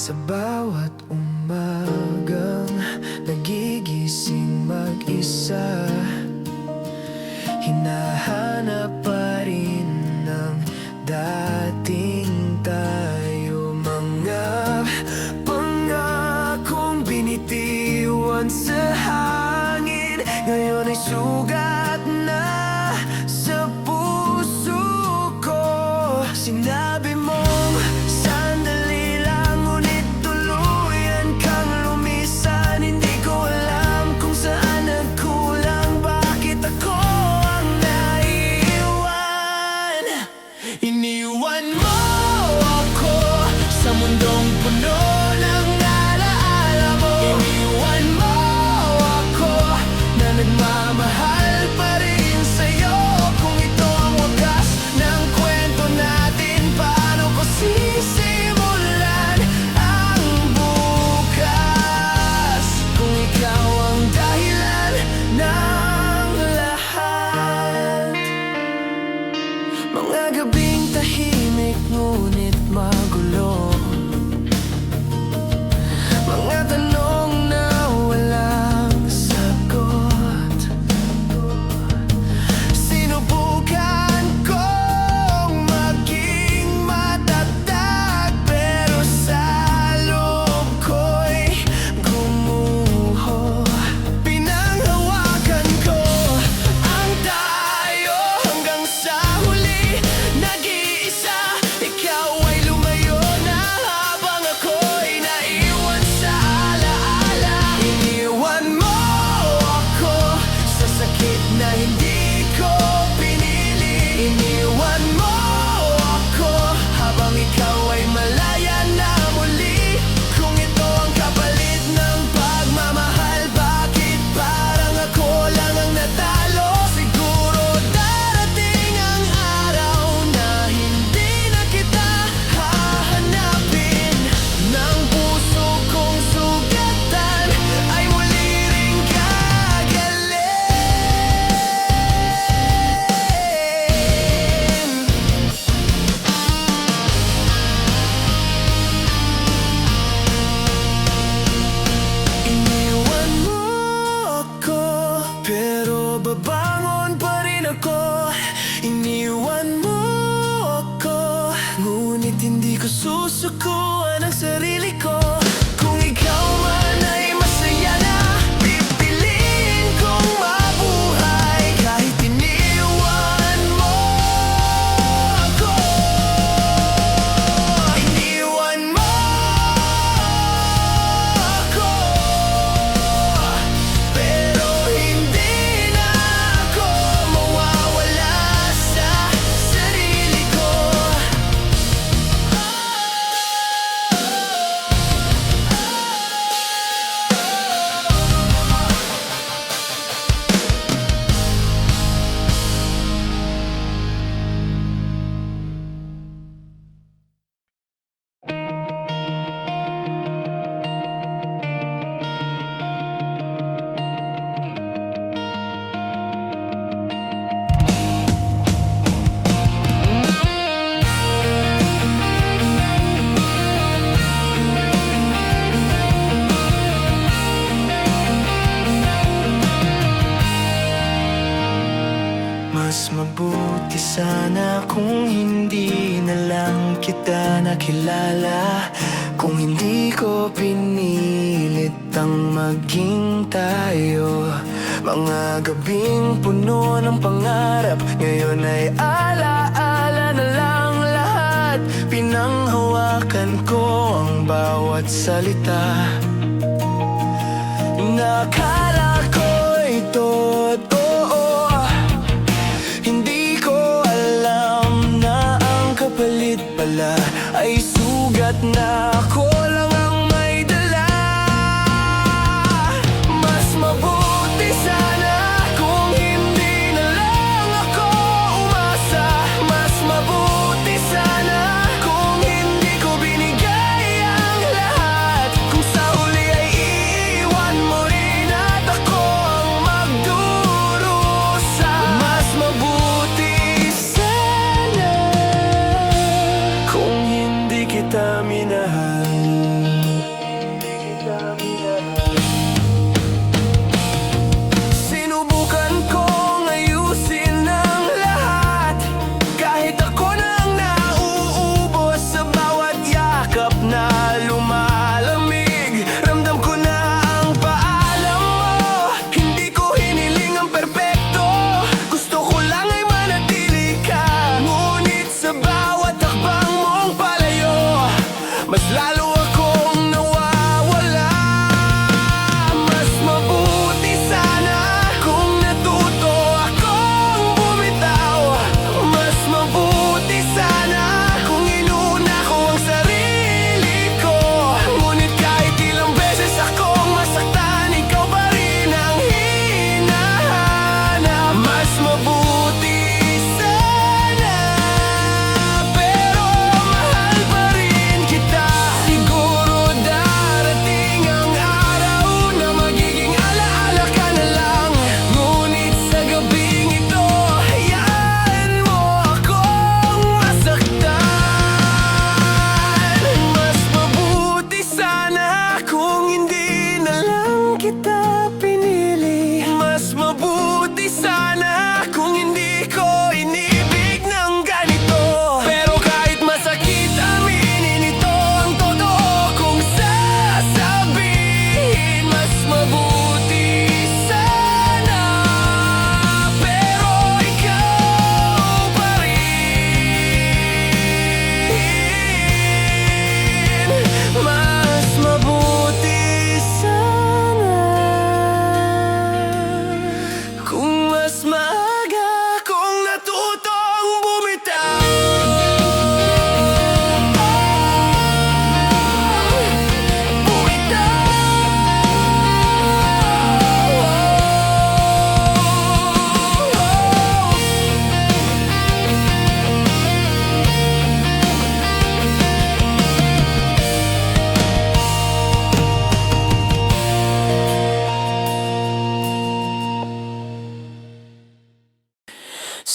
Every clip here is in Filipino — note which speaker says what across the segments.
Speaker 1: Sa bawat umagang nagigising mag-isa, hinahanap pa rin ng dating tayo. Mga pangakong binitiwan sa hangin, ngayon ay sugat na sa puso ko. Sinabi mong sandali lang, ngunit tuluyan kang lumisan. Hindi ko alam kung saan nagkulang, bakit ako ang naiwan. Iniwan mo ako sa mundong puno ng alaala mo. Iniwan mo ako na nagmamahal pa rin sa'yo. Kung ito ang wakas ng kwento natin, paano ko sisimulan ang bukas? Kung ikaw ang dahilan ng lahat. Mga gabing tahimik ngunit magulo, mga tanong na walang sagot. Sinubukan kong maging matatag, pero sa loob ko'y gumuho. Pinanghawakan ko ang tayo hanggang sa huli. Nag-iisa, ikaw ay lumayo na habang ako'y naiwan sa alaala. Iniwan mo ako sa sakit na hindi ko pinili. Iniwan mo ako habang ikaw ay malaya na muli. Kung ito ang kapalit ng pagmamahal, bakit parang ako lang ang natalo? Siguro darating ang araw na hindi na kita hahanapin. Ng puso kong sugatan ay muli ring gagaling. Iniwan mo ako, pero babangon pa rin ako. Iniwan mo ako, ngunit hindi ko susukuan ang sarili ko. Kung ikaw man ay masaya na, pipiliin kong mabuhay kahit iniwan mo ako. Iniwan mo ako, pero hindi na ako mawawala sa sarili ko. Mas mabuti sana kung hindi na lang kita nakilala, kung hindi ko pinilit ang maging tayo. Mga gabing puno ng pangarap, ngayon ay alaala na lang lahat. Pinanghawakan ko ang bawat salita, nakala ko'y totoo. Hindi ko alam na ang kapalit pala ay sugat na ako lang ang may dala. Mas mabuti sana kung hindi na lang ako umasa. Mas mabuti sana kung hindi ko binigay ang lahat. Kung sa huli ay iiwan mo rin at ako ang magduda.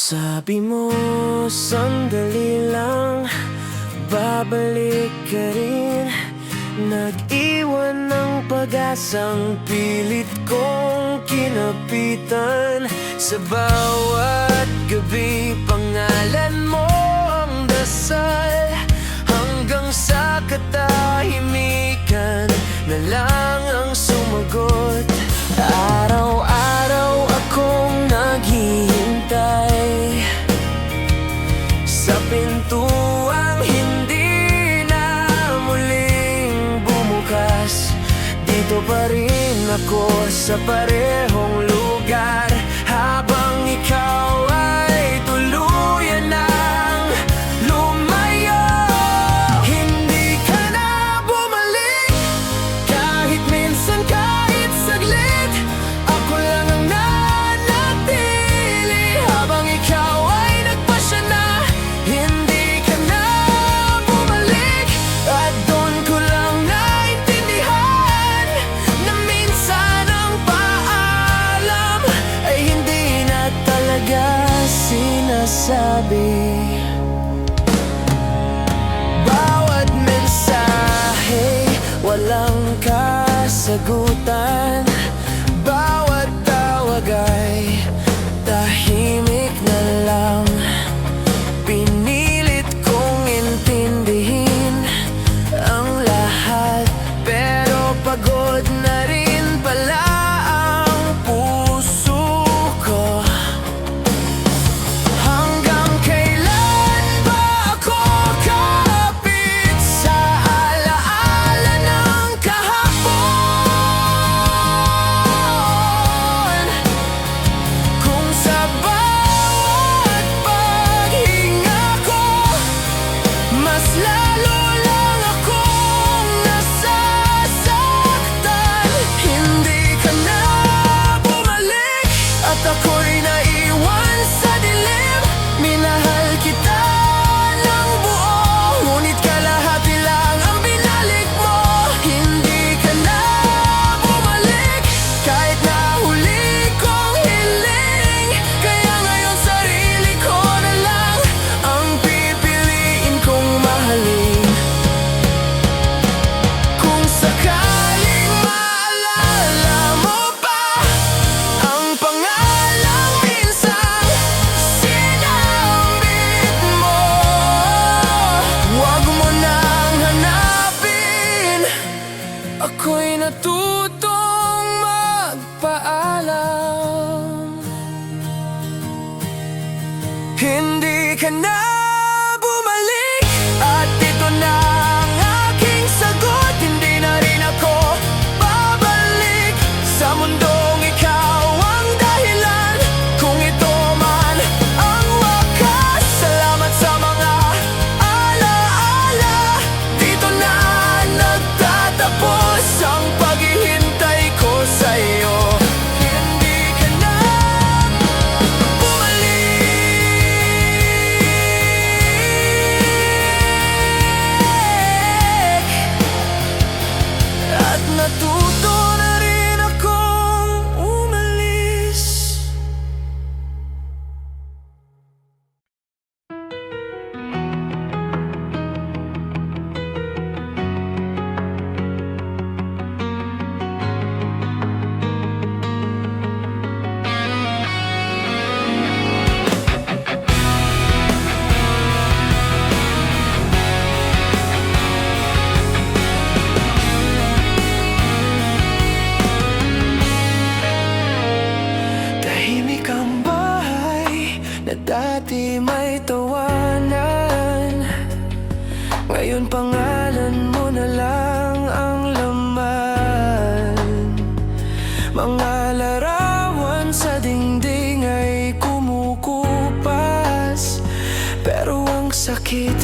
Speaker 1: Sabi mo, sandali lang, babalik ka rin. Nag-iwan ng pag-asang pilit kong kinapitan. Sa bawat gabi, pangalan mo ang dasal. Hanggang sa katahimikan na lang ang sumagot. Araw-araw akong naghihintay sa pintuang hindi na muling bumukas. Dito pa rin ako sa parehong lugar, habang ikaw ay tuluyan ng lumayo. Hindi ka na bumalik, kahit minsan, kahit saglit. Ako lang ang nanatili, habang ikaw ay nagpasya na. Hindi ka na bumalik, at doon ko lang naintindihan na minsan ang paalam ay hindi na talaga sinasabi. Bawat mensahe, walang kasagutan. Bawat tawag ay tahimik na lang. Pinilit kong intindihin ang lahat, pero pagod na rin pala ang puso ko. Hanggang kailan ba ako kapit sa alaala ng kahapon? Kung sa bawat paghinga ko, mas lalo lang akong nasasaktan. Hindi ka na bumalik, at ako'y naiwan sa dilim. Minahal kita ng buo, ngunit kalahati lang ang binalik mo. Hindi ka na bumalik, kahit na huli kong hiling. Kaya ngayon sarili ko na lang ang pipiliin kong mahalin. Kung sakaling maalala mo pa ang pangalang minsang sinambit mo, huwag mo nang hanapin. Ako'y natutong magpaalam. Hindi ka na bumalik, at ito na ang aking sagot. Hindi na rin ako babalik sa mundong ikaw ang dahilan. Kung ito man ang wakas, salamat sa mga alaala. Dito na nagtatapos ang paghihintay ko sa'yo. Hindi ka na bumalik, at natuto na rin akong umalis. Tahimik ang bahay na dati may tawanan. Ngayon pangalan mo na lang ang laman. Mga larawan sa dingding ay kumukupas, pero ang sakit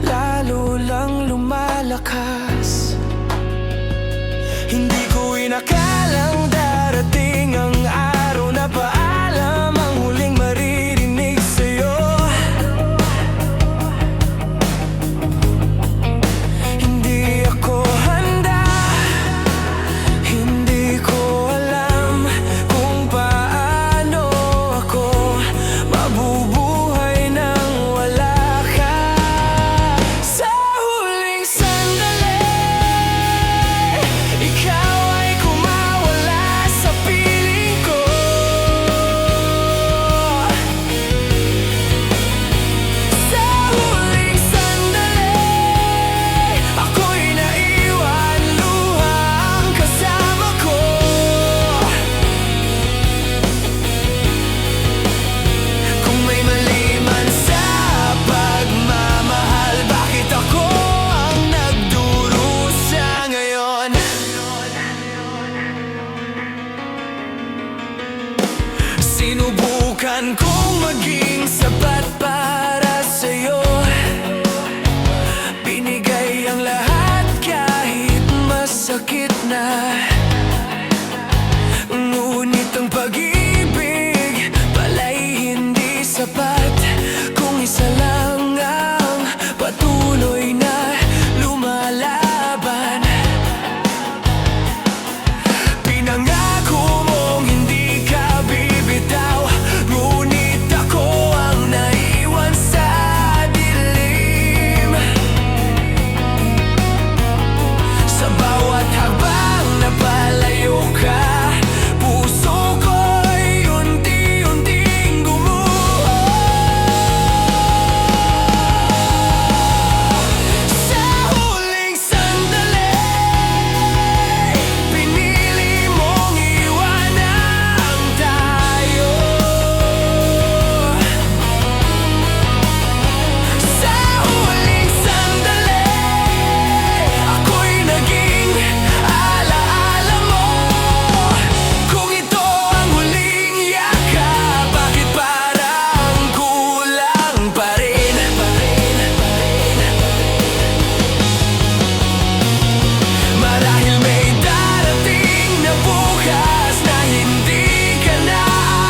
Speaker 1: lalo lang lumalakas. Hindi ko inakalang darating ang araw na paalam ang huling maririnig sa'yo. Hindi ako handa, hindi ko alam kung paano ako mabubuhay. Sinubukan kong maging sapat para sa'yo. Binigay ang lahat kahit masakit na. Ngunit ang pag-ibig pala'y hindi sapat kung isa lang ang patuloy na lumalaban. Pinangako mong hindi ka bibitaw, ngunit ako ang naiwan sa dilim. Sa bawat habang napalayo ka, puso ko'y unti-unting gumuho. Sa huling sandali, pinili mong iwanan tayo. Sa huling sandali, ako'y naging alaala mo. Kung ito ang huling yakap, bakit parang kulang pa rin? Marahil may darating na bukas na hindi ka na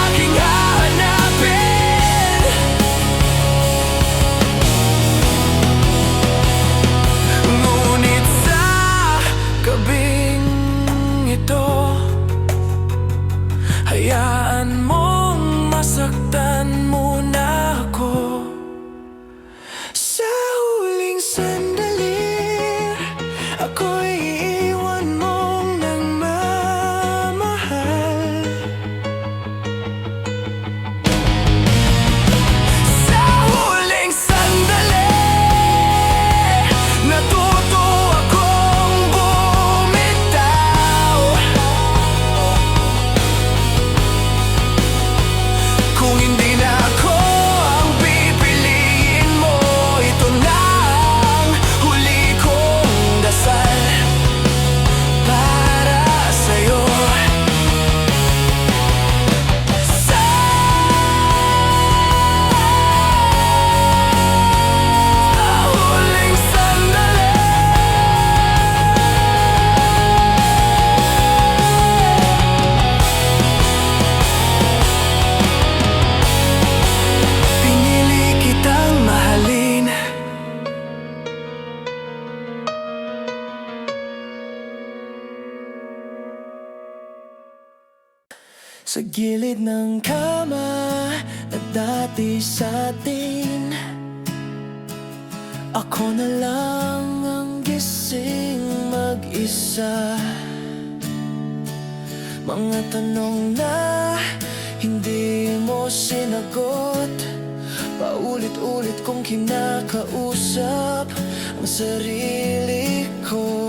Speaker 1: aking hahanapin. Ngunit sa gabing ito, hayaan mong masaktan muna ako. Sa huling sandali, ako'y iiwan mong nagmamahal. Sa huling sandali, natuto akong bumitaw. Kung hindi na ako ang pipiliin mo, ito na ang huli kong dasal para sa'yo. Sa huling sandali, pinili kitang mahalin. Sa gilid ng kama na dati sa atin, ako na lang ang gising mag-isa. Mga tanong na hindi mo sinagot, paulit-ulit kong kinakausap ang sarili ko.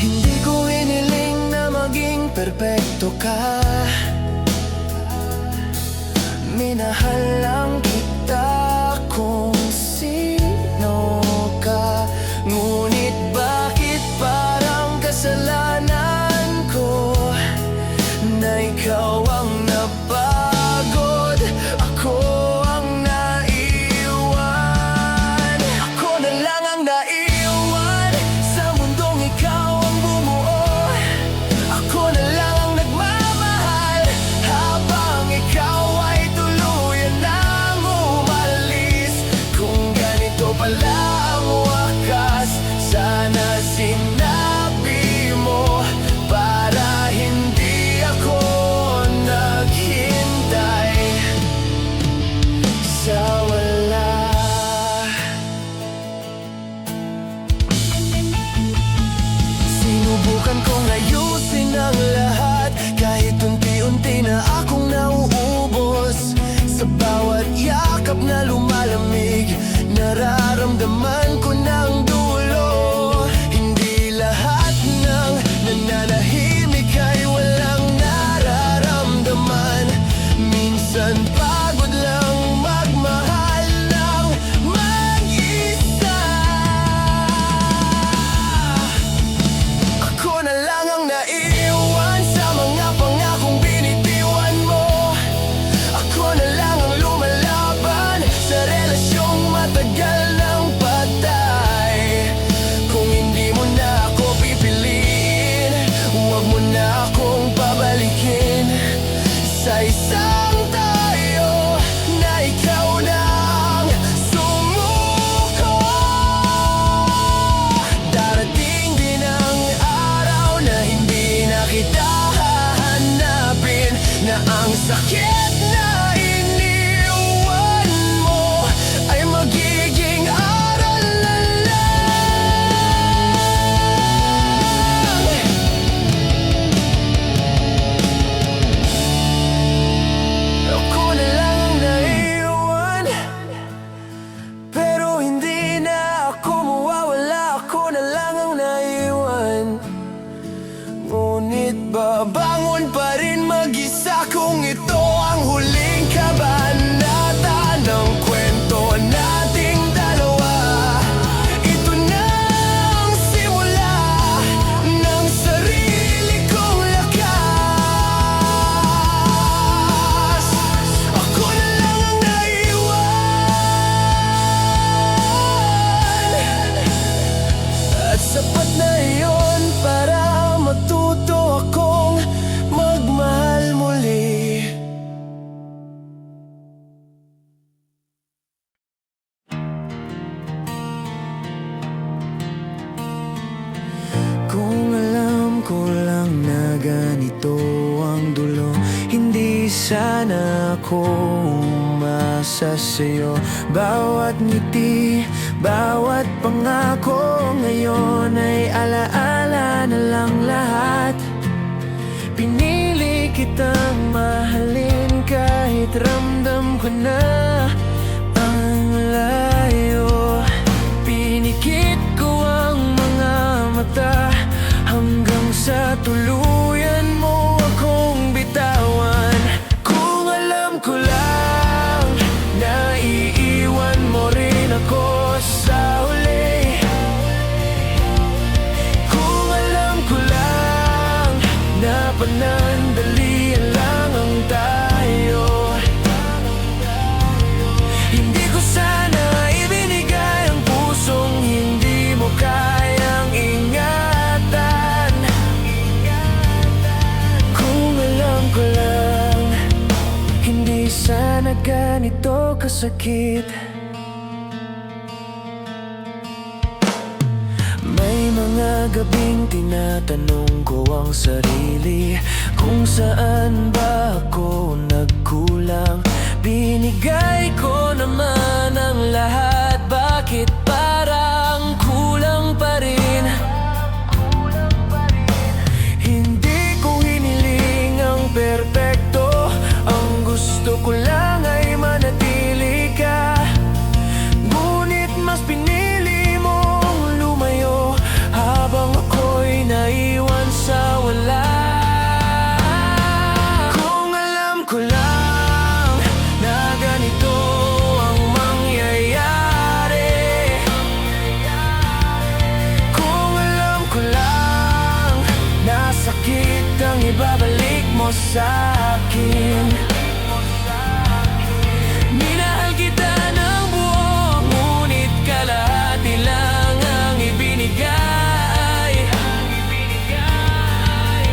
Speaker 1: Hindi ko hiniling na maging perpekto ka, minahal lang kita kung sino ka. Ngunit bakit parang kasalanan ko na ikaw ang napagod, ako ang naiwan. Ako na lang ang naiwan sa mundong ikaw ang bumuo. Ako na lang ang nagmamahal habang ikaw ay tuluyan na sakit na iniwan mo ay magiging aral na lang. Ako na lang ang naiwan, pero hindi na ako mawawala. Ako na lang ang naiwan, ngunit babangon pa rin mag-isa kung ito ang huling kabanata ng kwento nating dalawa. Ito na ang simula ng sarili kong lakas. Ako na lang ang naiwan, at sapat na iyon para matuto akong magmahal muli. Kung alam ko lang na ganito ang dulo, hindi sana ako umasa sa'yo. Bawat ngiti, bawat pangako ngayon ay alaala na lang lahat. Pinili kitang mahalin kahit ramdam ko na ang layo. Pinikit ko ang mga mata hanggang sa tuluyan mo akong bitawan. Kung alam ko lang na iiwan mo rin ako sa huli, kung alam ko lang na panandalian lang ang tayo, hindi ko sana ibinigay ang pusong hindi mo kayang ingatan. Kung alam ko lang, hindi sana ganito kasakit. May mga gabing tinatanong ko ang sarili kung saan ba ako nagkulang. Binigay ko naman ang lahat, bakit parang kulang pa rin? Hindi ko hiniling ang perpekto, ang gusto ko lang ay manatili ka. Ngunit mas pinili mong lumayo habang ako'y naiwan sa wala. Kung alam ko lang na ganito ang mangyayari, kung alam ko lang na sakit ang ibabalik mo sa akin. Minahal kita ng buo, ngunit kalahati lang ang ibinigay.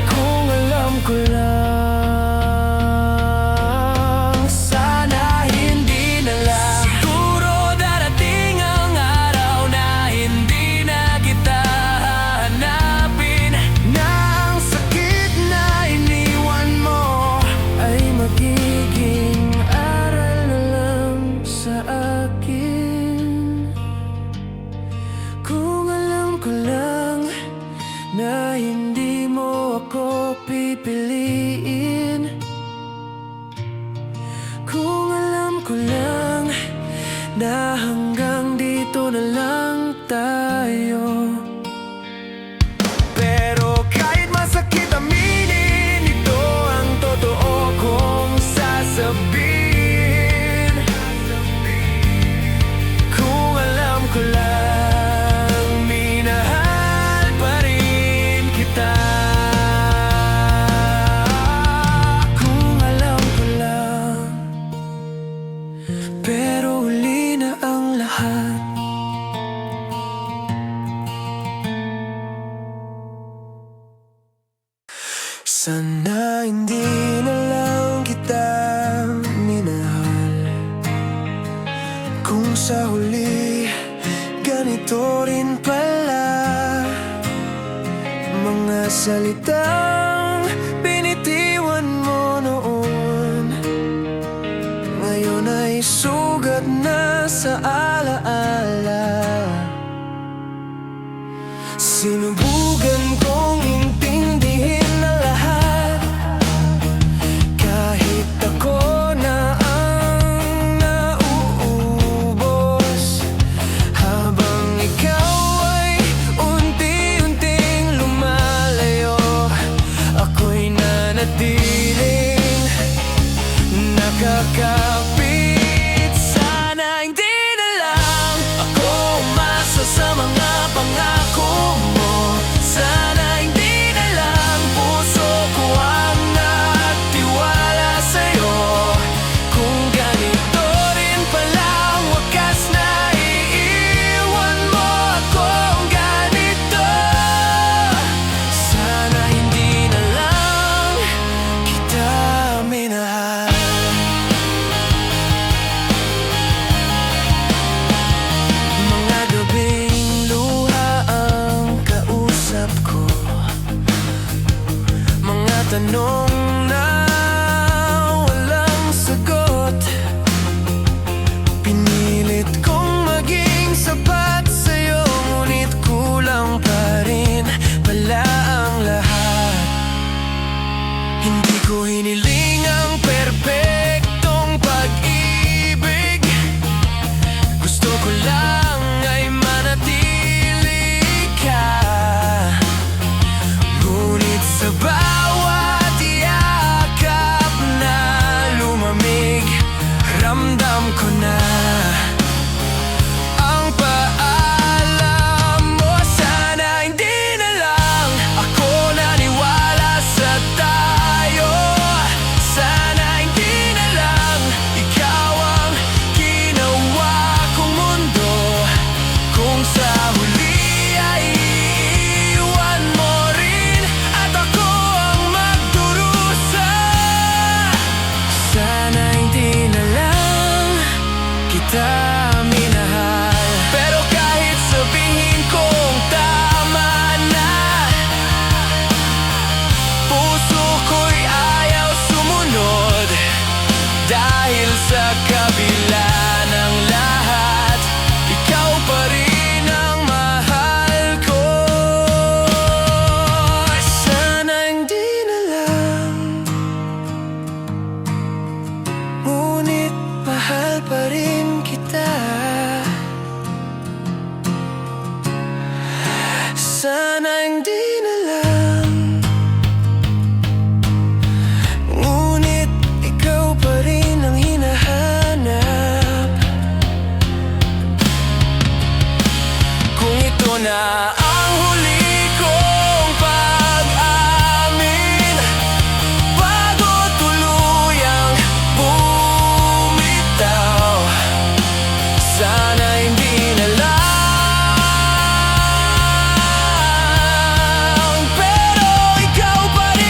Speaker 1: Kung alam ko lang, sana hindi na lang. Siguro darating ang araw na hindi na kita hahanapin, na ang sakit na iniwan mo ay magiging aral na lang sa akin. Kung alam ko lang na hindi mo ako pipiliin, kung alam ko lang na hanggang dito na lang tayo. Pero kahit masakit aminin, ito ang totoo kong sasabihin. Kung alam ko lang, minahal pa rin kita. Kung alam ko lang, pero huli na ang lahat. Sana hindi na lang kita minahal, kung sa huli ganito rin pala. Mga salitang binitiwan mo noon may sugat na sa alaala. Sinubukan kong intindihin na lahat, kahit ako na ang nauubos. Habang ikaw ay unti-unting lumalayo, ako'y nanatiling nakakapit. Sana hindi na lang ako umasa sa mga pangako mo. Sana hindi na lang puso ko ang nagtiwala sa'yo. Kung ganito rin pala ang wakas na iiwan mo akong ganito. Sana hindi na lang kita minahal. Mga gabing luha ang kausap ko, mga tanong na walang sagot. Pinilit kong maging sapat sa'yo, ngunit kulang pa rin pala ang lahat. Hindi ko hiniling ang perpektong pag-ibig. Gusto ko lang ay manatili ka. Ngunit sa bawat yakap na lumamig, ramdam ko na ang paalam mo. Sana hindi na lang ako naniwala sa tayo. Sana hindi na lang ikaw ang ginawa kong mundo. Kung sa huli ay iiwan mo rin at ako ang magdurusa. Sana hindi na lang kita minahal. Pero kahit sabihin kong tama na, puso ko'y ayaw sumunod. Dahil sa kabila ng lahat, ikaw pa rin ang mahal ko. Sana hindi na lang, ngunit mahal pa rin kita. Sana hindi na lang, ngunit ikaw pa rin ang hinahanap. Kung ito na ang huli kong pag-amin, bago tuluyang bumitaw, sana hindi na lang. Pero ikaw pa rin.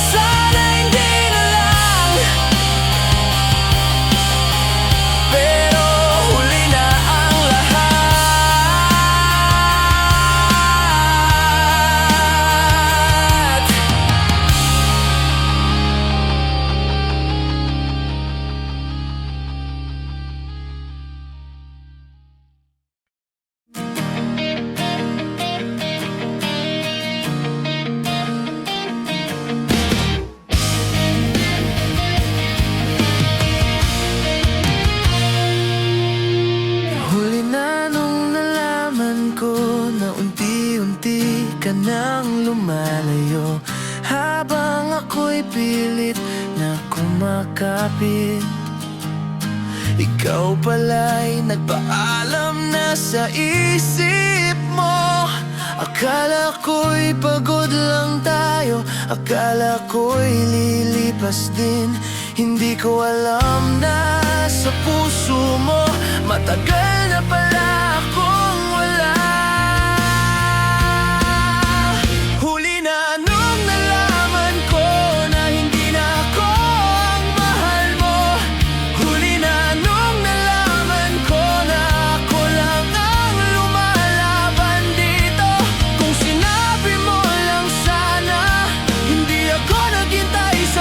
Speaker 1: Sana hindi na lang. Pero huli na ang lahat. Huli na nung nalaman ko na unti-unti ka nang lumalayo, habang ako'y pilit na kumakapit. Ikaw pala'y nagpaalam na sa isip mo. Akala ko'y pagod lang tayo, akala ko'y lilipas din. Hindi ko alam na sa puso mo matagal na pala akong wala. Huli na nung nalaman ko na hindi na ako ang mahal mo. Huli na nung nalaman ko na ako lang ang lumalaban dito. Kung sinabi mo lang sana, hindi ako naghintay sa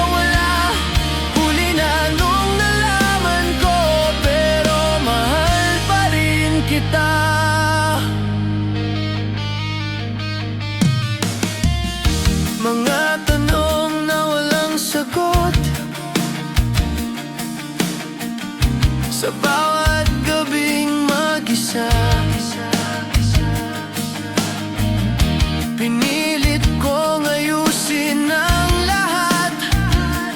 Speaker 1: Sa bawat gabing mag-isa, pinilit kong ayusin ang lahat,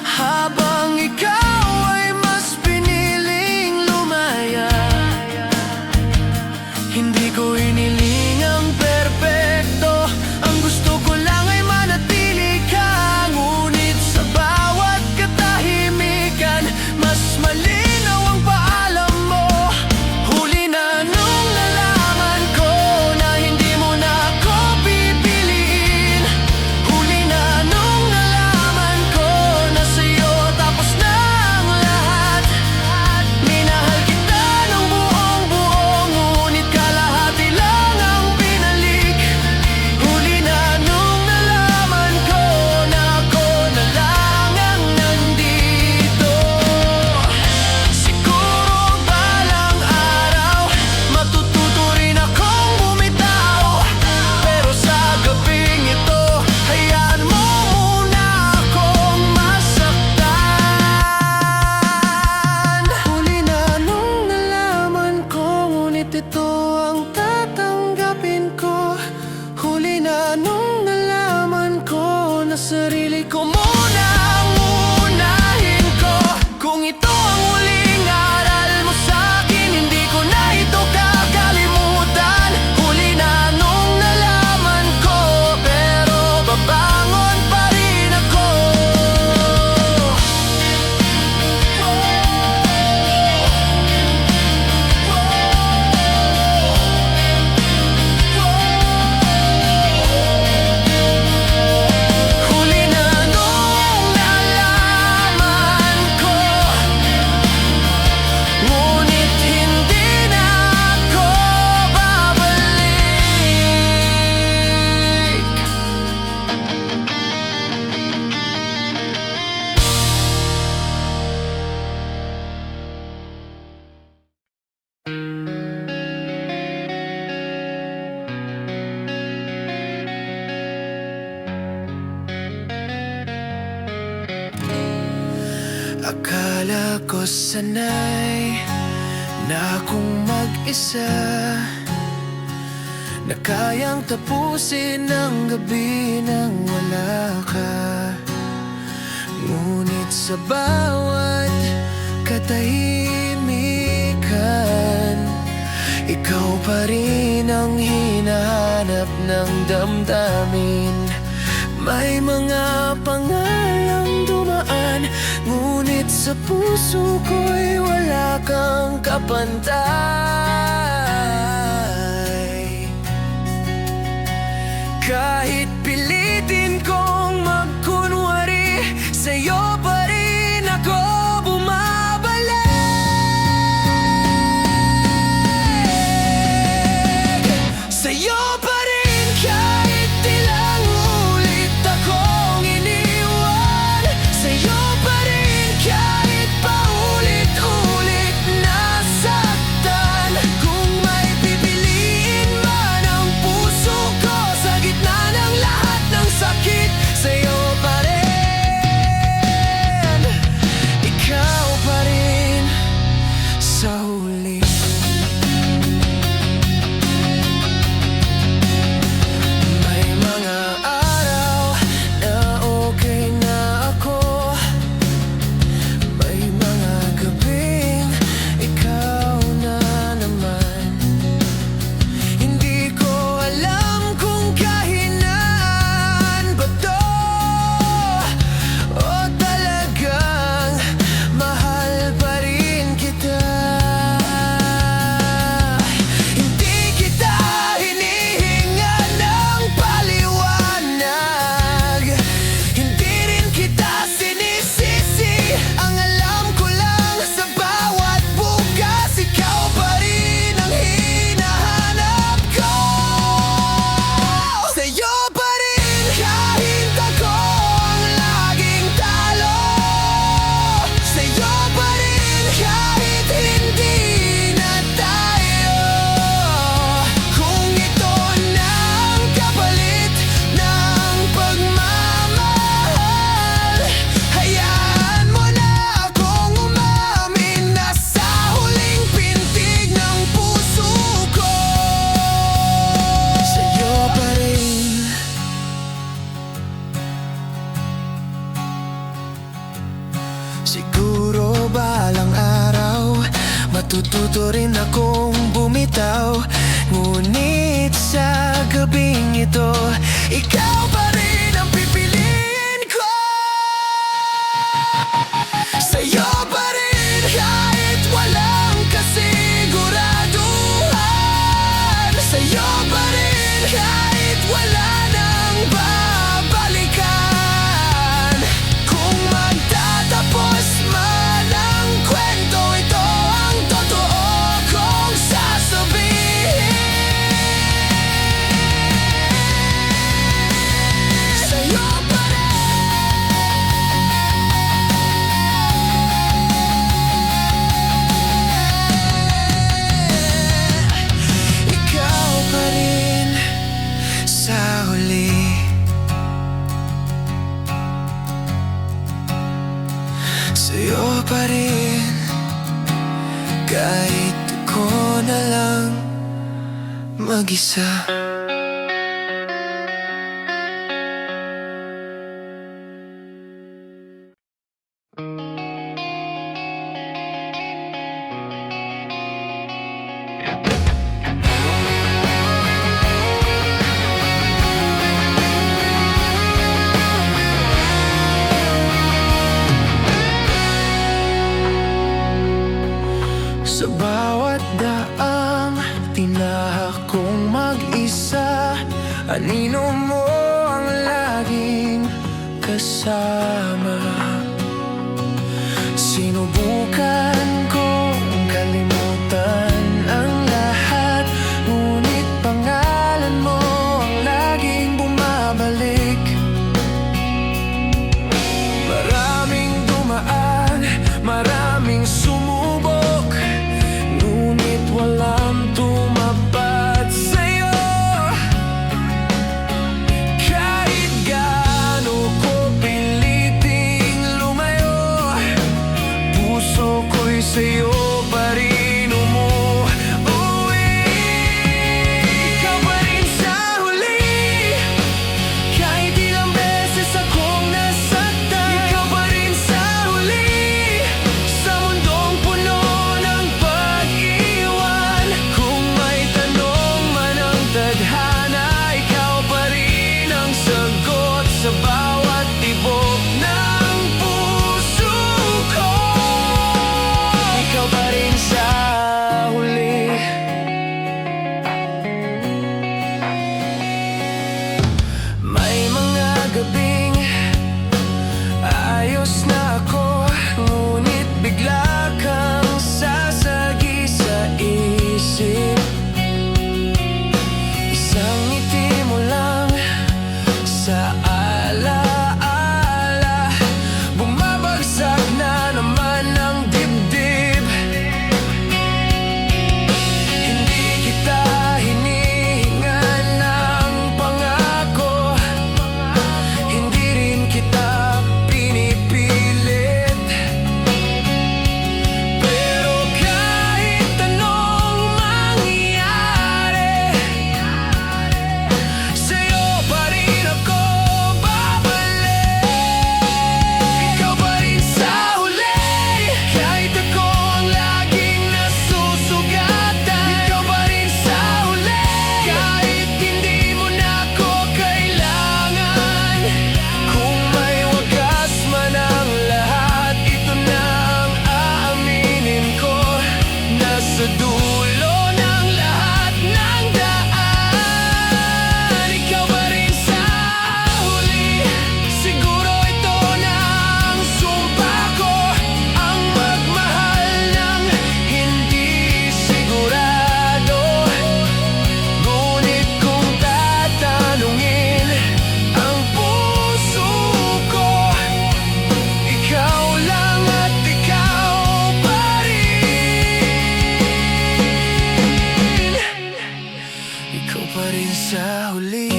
Speaker 1: habang ikaw ay mas piniling lumaya. Hindi ko iniling ang perpekto, ang gusto ko lang ay manatili ka. Ngunit sa bawat katahimikan, mas malinaw ang paalam mo. Huli na nung nalaman ko na hindi mo na ako pipiliin. Huli na nung nalaman ko na sa'yo tapos na ang lahat. Minahal kita ng buong buo, ngunit kalahati lang ang binalik. Huli na nung nalaman ko na ako na lang ang nandito. Siguro balang araw matututo rin akong bumitaw, pero sa gabing ito hayaan mo muna akong masaktan. Huli na nung nalaman ko, ngunit ito ang tatanggapin ko. Huli na nung nalaman ko na sarili ko muna ang unahin ko. Kung ito ang huling aral mo sa'kin, hindi ko na ito kakalimutan. Huli na nung nalaman ko, pero babangon pa rin ako. Huli na nung nalaman ko, ngunit hindi na ako babalik. Akala ko sanay na akong mag-isa, na kayang tapusin ang gabi nang wala ka. Ngunit sa bawat katahimikan, ikaw pa rin ang hinahanap ng damdamin. May mga pangalang dumaan, ngunit sa puso ko'y wala kang kapantay. Kahit pilitin kong magkunwari, sa'yo pa rin ako bumabalik. Sa'yo pa rin kahit ilang ulit akong iniwan. Sa'yo pa rin kahit paulit-ulit nasaktan. Kung may pipiliin man ang puso ko sa gitna ng lahat ng sakit, sa'yo pa rin. Ikaw pa rin sa huli. Natututo rin akong bumitaw, ngunit sa gabing ito, ikaw pa rin ang pipiliin ko. Sa'yo pa rin kahit walang kasiguraduhan. Sa'yo pa rin kahit wala nang babalikan. Kung magtatapos man ang kwento ito, ang totoo kong sasabihin. Sa'yo pa rin, ikaw pa rin sa huli. Sa'yo pa rin kahit ako na lang mag-isa. Sa bawat daang tinahak kong mag-isa, anino mo ang laging kasama. Sinubukan kong kalimutan ang lahat, ngunit pangalan mo ang laging bumabalik. Maraming dumaan, maraming sumubok, ngunit walang tumapad sa'yo. Kahit gaano ko piliting lumayo, puso ko'y sa'yo pa rin umuwi. Ikaw pa rin sa huli, kahit ilang beses akong nasaktan. Ikaw pa rin sa huli, sa mundong puno ng pag-iwan. Kung may tanong man ang tadhana, ikaw pa rin ang sagot sa bawat tibok ng puso ko. Ikaw pa rin sa huli. May mga gabing ayos na ako, ngunit bigla kang sasagi sa isip. Isang ngiti mo lang sa alaala, bumabagsak na naman ang dibdib. Hindi kita hinihingan ng pangako, hindi rin kita pinipilit. Pero kahit anong mangyari, sa'yo pa rin ako babalik. Ikaw pa rin sa huli, kahit ako ang laging nasusugatan. Ikaw pa rin sa huli, kahit hindi mo na ako kailangan. Kung may wagas man ang lahat, ito na ang aaminin ko. Nasa dulo ng lahat ng daan, ikaw pa rin sa huli. Siguro ito na ang sumpa ko, ang magmahal ng hindi sigurado. Ngunit kung tatanungin ang puso ko, ikaw lang at ikaw pa rin. Ikaw pa rin sa huli,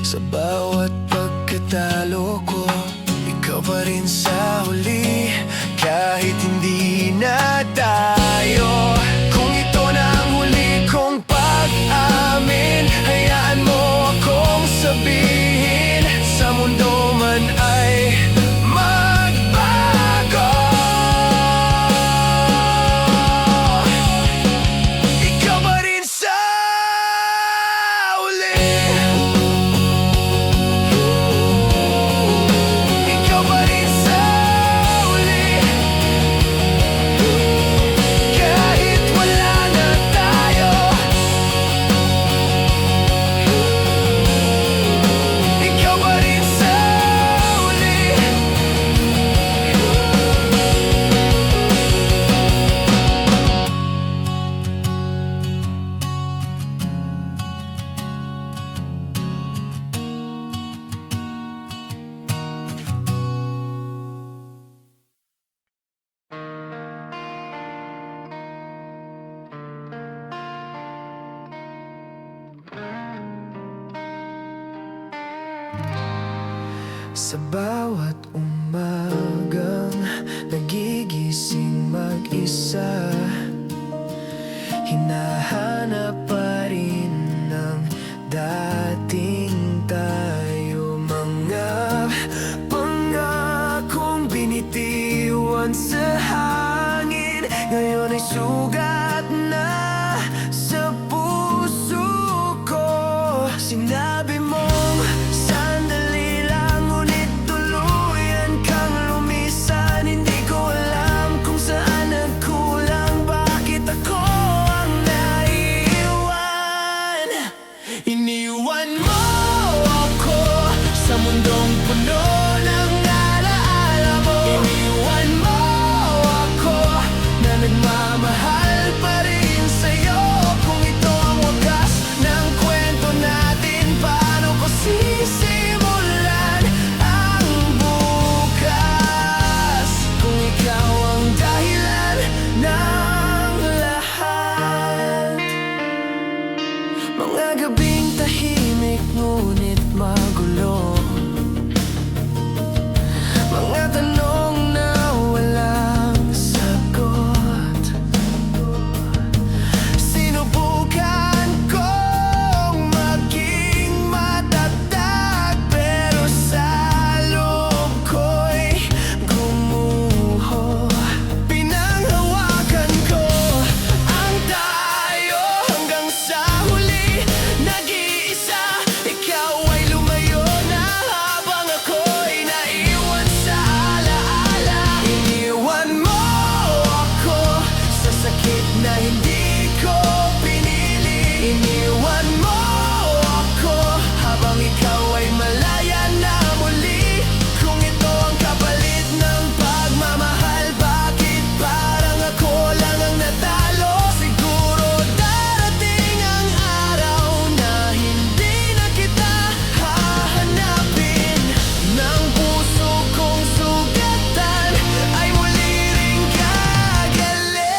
Speaker 1: sa bawat pagkatalo ko. Ikaw pa rin sa huli, kahit hindi na tayo. Kung ito na ang huli kong pag-amin, hayaan mo akong sabihin, sa mundo man ay magbago. Sa bawat umagang nagigising mag-isa, hinahanap pa rin ng dating tayo. Mga pangakong binitiwan sa hangin, ngayon ay sugat na sa puso ko. Sinabi mong sandali lang, ngunit tuluyan kang lumisan. Hindi ko alam kung saan nagkulang, bakit ako ang naiwan. Iniwan mo ako sa mundong puno ng alaala mo. Iniwan mo ako na nagmamahal pa rin sa'yo. Kung ito ang wakas ng kwento natin, paano ko sisimulan ang bukas? Kung ikaw ang dahilan ng lahat. Mga gabing tahimik ngunit magulo, mga tanong na walang sagot. Sinubukan kong maging matatag, pero sa loob ko'y gumuho. Pinanghawakan ko ang tayo hanggang sa huli. Nag-iisa, ikaw ay lumayo na habang ako'y naiwan sa alaala. Iniwan mo ako sa sakit na hindi ko pinili. Iniwan mo ako habang ikaw ay malaya na muli. Kung ito ang kapalit ng pagmamahal, bakit parang ako lang ang natalo? Siguro darating ang araw na hindi na kita hahanapin. Ng puso kong sugatan ay muli ring gagaling.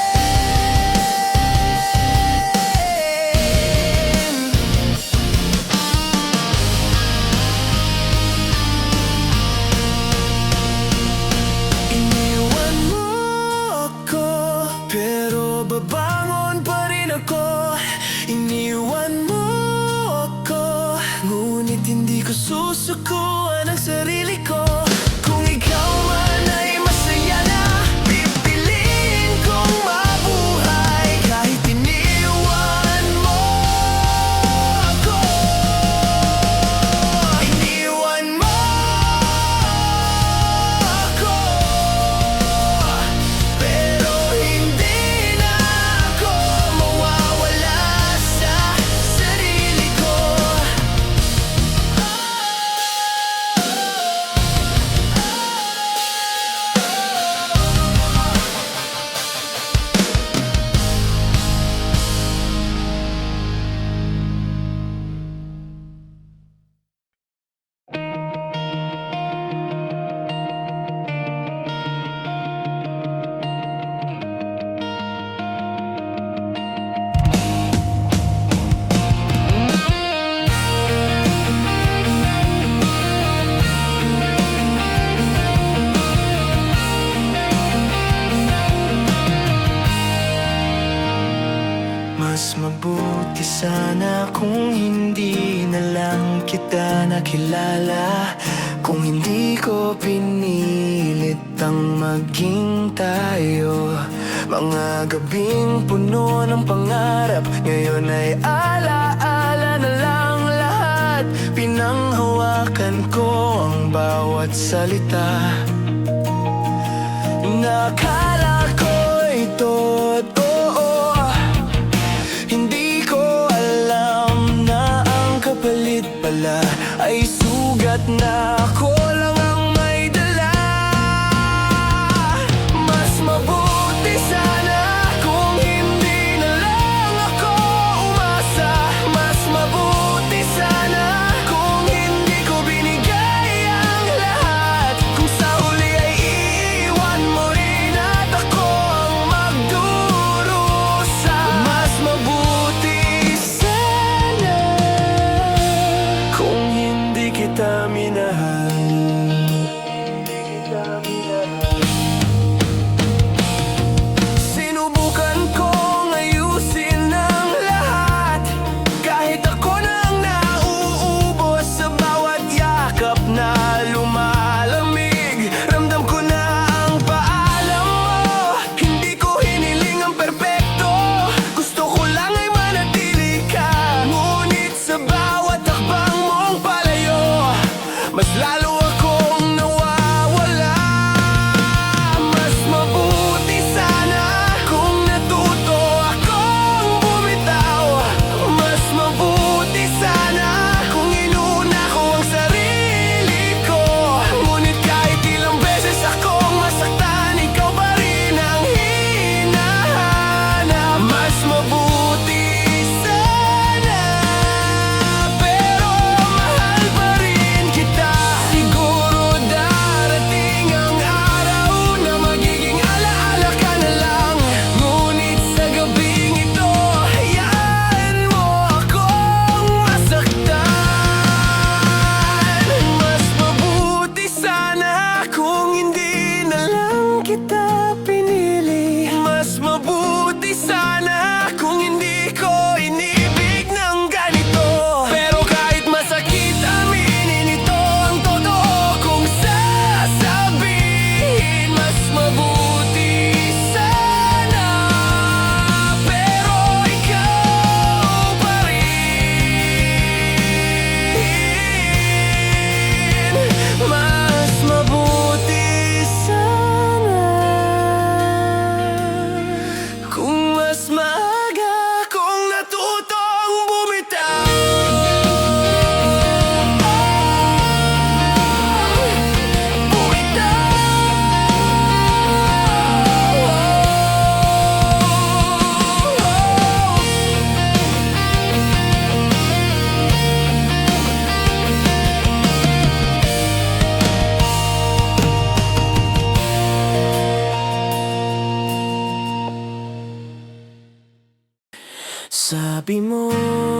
Speaker 1: Iniwan mo ako, pero babangon pa rin ako. Iniwan mo ako, ngunit hindi ko susukuan ang sarili ko. Kung ikaw man ay masaya na, pipiliin kong mabuhay kahit iniwan mo ako. Iniwan mo ako, pero hindi na ako mawawala sa sarili ko. Mas mabuti sana kung hindi na lang kita nakilala, kung hindi ko pinilit ang maging tayo. Mga gabing puno ng pangarap, ngayon ay alaala na lang lahat. Pinanghawakan ko ang bawat salita. Nakala ko'y totoo, hindi ko alam na ang kapalit pala ay sugat na ako lang ang may dala. Mas mabuti sana kung hindi na lang ako umasa. Mas mabuti sana kung hindi ko binigay ang lahat. Kung sa huli ay iiwan mo rin at ako ang magdurusa. Mas mabuti sana kung hindi kita minahal.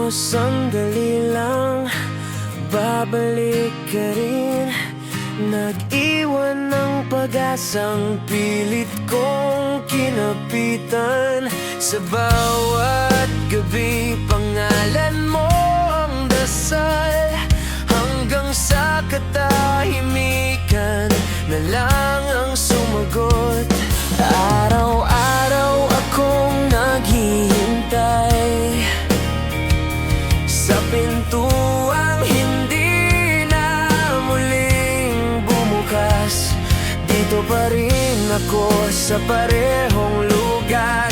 Speaker 1: sandali lang, babalik ka rin. Nag-iwan ng pag-asang pilit kong kinapitan. Sa bawat gabi, pangalan mo ang dasal, hanggang sa katahimikan na lang ang sumagot. Araw-araw akong naghihintay sa pintuang hindi na muling bumukas. Dito pa rin ako sa parehong lugar,